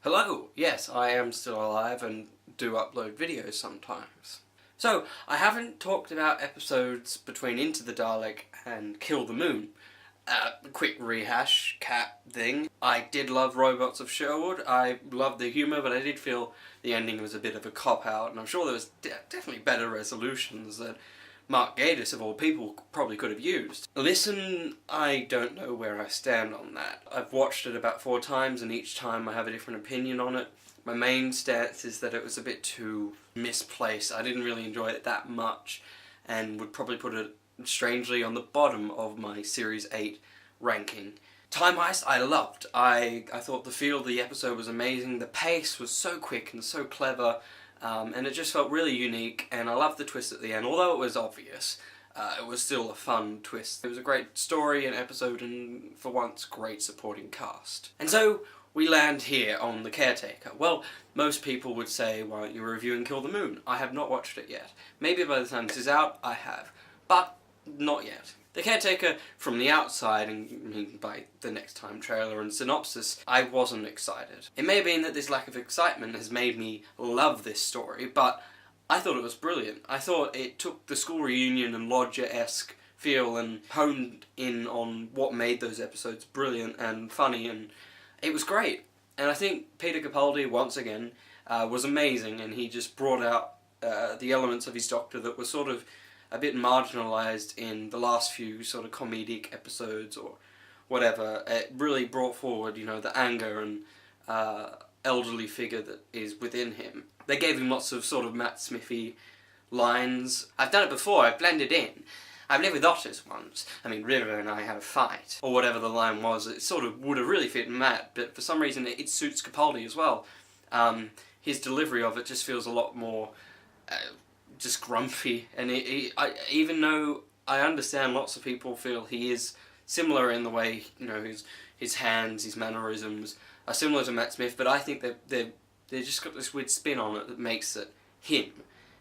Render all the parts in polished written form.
Hello! Yes, I am still alive and do upload videos sometimes. So, I haven't talked about episodes between Into the Dalek and Kill the Moon. Quick rehash, cat thing. I did love Robots of Sherwood. I loved the humour, but I did feel the ending was a bit of a cop-out, and I'm sure there was definitely better resolutions that Mark Gatiss, of all people, probably could have used. Listen, I don't know where I stand on that. I've watched it about 4 times, and each time I have a different opinion on it. My main stance is that it was a bit too misplaced. I didn't really enjoy it that much, and would probably put it strangely on the bottom of my Series 8 ranking. Time Heist I loved. I thought the feel of the episode was amazing. The pace was so quick and so clever. And it just felt really unique, and I loved the twist at the end. Although it was obvious, it was still a fun twist. It was a great story and episode, and for once, great supporting cast. And so, we land here on The Caretaker. Well, most people would say, why aren't you reviewing Kill the Moon? I have not watched it yet. Maybe by the time this is out, I have. But, not yet. The Caretaker, from the outside, and by the next time trailer and synopsis, I wasn't excited. It may have been that this lack of excitement has made me love this story, but I thought it was brilliant. I thought it took the school reunion and Lodger-esque feel and honed in on what made those episodes brilliant and funny, and it was great. And I think Peter Capaldi, once again, was amazing, and he just brought out the elements of his Doctor that were sort of a bit marginalised in the last few sort of comedic episodes or whatever. It really brought forward, you know, the anger and elderly figure that is within him. They gave him lots of sort of Matt Smithy lines. I've done it before, I've blended in. I've lived with otters once. I mean, River and I had a fight. Or whatever the line was. It sort of would have really fit Matt, but for some reason it suits Capaldi as well. His delivery of it just feels a lot more just grumpy, and even though I understand lots of people feel he is similar in the way, you know, his hands, his mannerisms are similar to Matt Smith, but I think they've just got this weird spin on it that makes it him,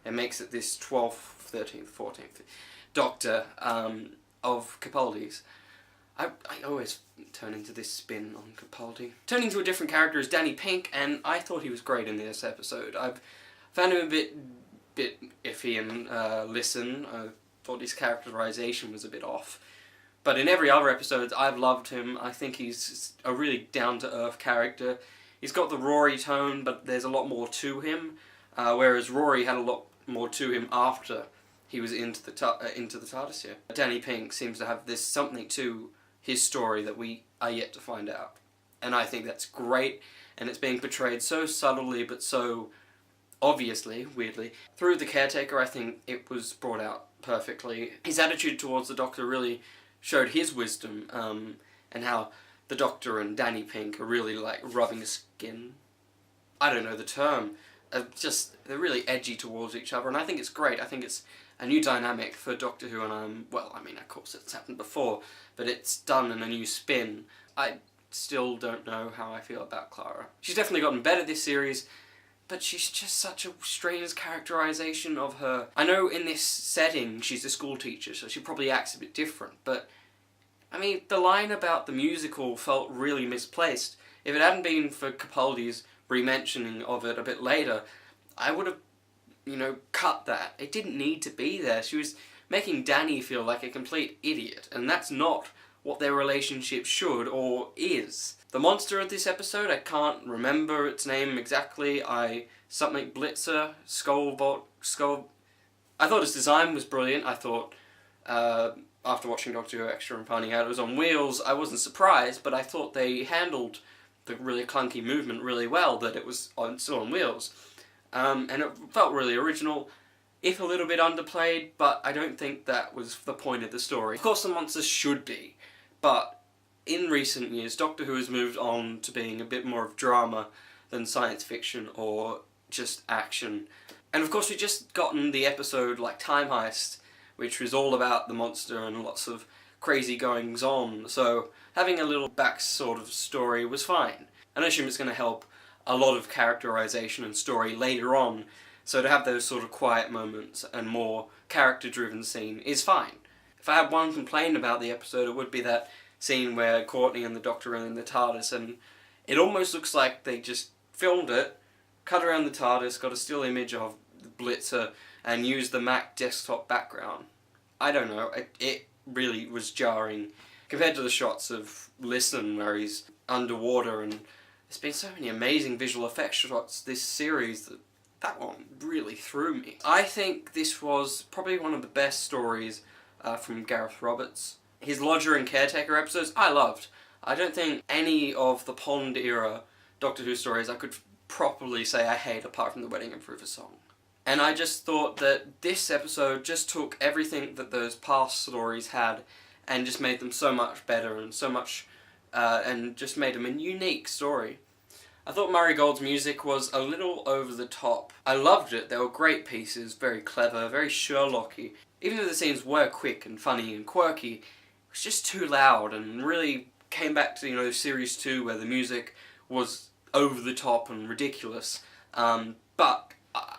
and makes it this 12th, 13th, 14th Doctor of Capaldi's. I always turn into this spin on Capaldi. Turning to a different character is Danny Pink, and I thought he was great in this episode. I've found him a bit iffy and Listen. I thought his characterization was a bit off. But in every other episode, I've loved him. I think he's a really down-to-earth character. He's got the Rory tone, but there's a lot more to him. Whereas Rory had a lot more to him after he was into the TARDIS here. Danny Pink seems to have this something to his story that we are yet to find out. And I think that's great, and it's being portrayed so subtly but so obviously, weirdly. Through The Caretaker, I think it was brought out perfectly. His attitude towards the Doctor really showed his wisdom, and how the Doctor and Danny Pink are really like rubbing skin. I don't know the term. They're really edgy towards each other, and I think it's great. I think it's a new dynamic for Doctor Who, and well, I mean, of course it's happened before, but it's done in a new spin. I still don't know how I feel about Clara. She's definitely gotten better this series, but she's just such a strange characterization of her. I know in this setting she's a school teacher, so she probably acts a bit different, but I mean, the line about the musical felt really misplaced. If it hadn't been for Capaldi's re-mentioning of it a bit later, I would have, you know, cut that. It didn't need to be there. She was making Danny feel like a complete idiot, and that's not what their relationship should or is. The monster of this episode, I can't remember its name exactly. Something Blitzer, Skull. I thought its design was brilliant. I thought, after watching Doctor Who Extra and finding out it was on wheels, I wasn't surprised, but I thought they handled the really clunky movement really well, that it was still on wheels. And it felt really original, if a little bit underplayed, but I don't think that was the point of the story. Of course the monsters should be, but in recent years, Doctor Who has moved on to being a bit more of drama than science fiction or just action. And of course we've just gotten the episode like Time Heist, which was all about the monster and lots of crazy goings on, so having a little back sort of story was fine. And I assume it's going to help a lot of characterization and story later on, so to have those sort of quiet moments and more character-driven scene is fine. If I had one complaint about the episode, it would be that scene where Courtney and the Doctor are in the TARDIS, and it almost looks like they just filmed it, cut around the TARDIS, got a still image of the Blitzer, and used the Mac desktop background. I don't know, it really was jarring compared to the shots of Listen where he's underwater, and there's been so many amazing visual effects shots this series that one really threw me. I think this was probably one of the best stories from Gareth Roberts. His Lodger and Caretaker episodes I loved. I don't think any of the Pond era Doctor Who stories I could properly say I hate apart from the Wedding Improver song. And I just thought that this episode just took everything that those past stories had and just made them so much better and so much, and just made them a unique story. I thought Murray Gold's music was a little over the top. I loved it, there were great pieces, very clever, very Sherlocky. Even though the scenes were quick and funny and quirky, it was just too loud and really came back to, you know, Series 2 where the music was over the top and ridiculous. But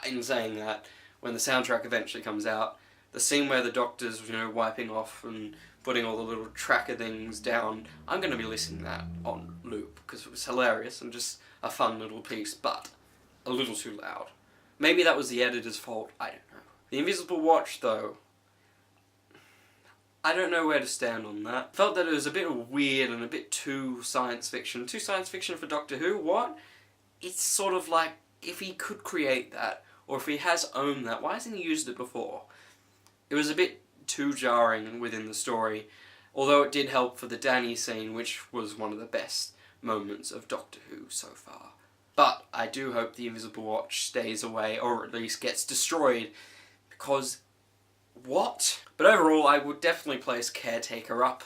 in saying that, when the soundtrack eventually comes out, the scene where the Doctor's, you know, wiping off and putting all the little tracker things down, I'm going to be listening to that on loop because it was hilarious and just a fun little piece, but a little too loud. Maybe that was the editor's fault, I don't know. The Invisible Watch, though, I don't know where to stand on that. Felt that it was a bit weird and a bit too science fiction. Too science fiction for Doctor Who? What? It's sort of like, if he could create that, or if he has owned that, why hasn't he used it before? It was a bit too jarring within the story, although it did help for the Danny scene, which was one of the best moments of Doctor Who so far. But I do hope the Invisible Watch stays away, or at least gets destroyed, because what? But overall, I would definitely place Caretaker up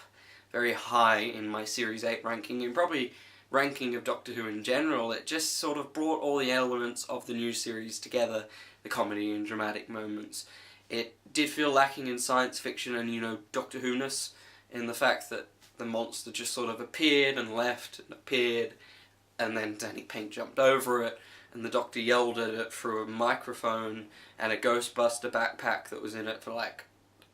very high in my Series 8 ranking, and probably ranking of Doctor Who in general. It just sort of brought all the elements of the new series together, the comedy and dramatic moments. It did feel lacking in science fiction and, you know, Doctor Who-ness, in the fact that the monster just sort of appeared and left and appeared, and then Danny Pink jumped over it, and the Doctor yelled at it through a microphone and a Ghostbuster backpack that was in it for like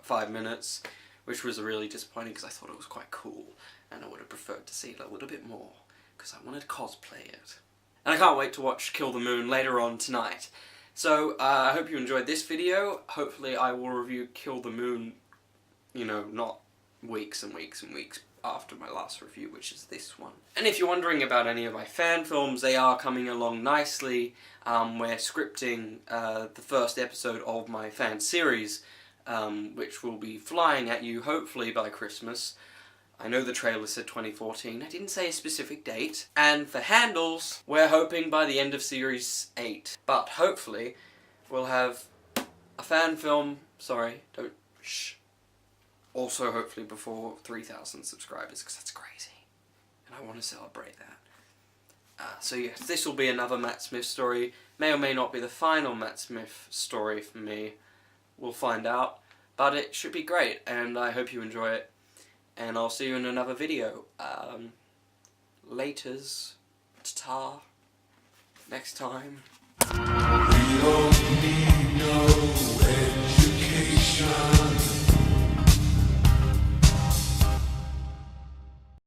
5 minutes, which was really disappointing because I thought it was quite cool, and I would have preferred to see it a little bit more, because I wanted to cosplay it. And I can't wait to watch Kill the Moon later on tonight. So, I hope you enjoyed this video. Hopefully I will review Kill the Moon, you know, not weeks and weeks and weeks after my last review, which is this one. And if you're wondering about any of my fan films, they are coming along nicely. We're scripting the first episode of my fan series, which will be flying at you hopefully by Christmas. I know the trailer said 2014, I didn't say a specific date. And for handles, we're hoping by the end of Series 8. But hopefully, we'll have a fan film, sorry, don't, shh. Also hopefully before 3,000 subscribers, because that's crazy. And I want to celebrate that. So yes, this will be another Matt Smith story. May or may not be the final Matt Smith story for me. We'll find out. But it should be great, and I hope you enjoy it. And I'll see you in another video. Laters. Ta-ta. Next time.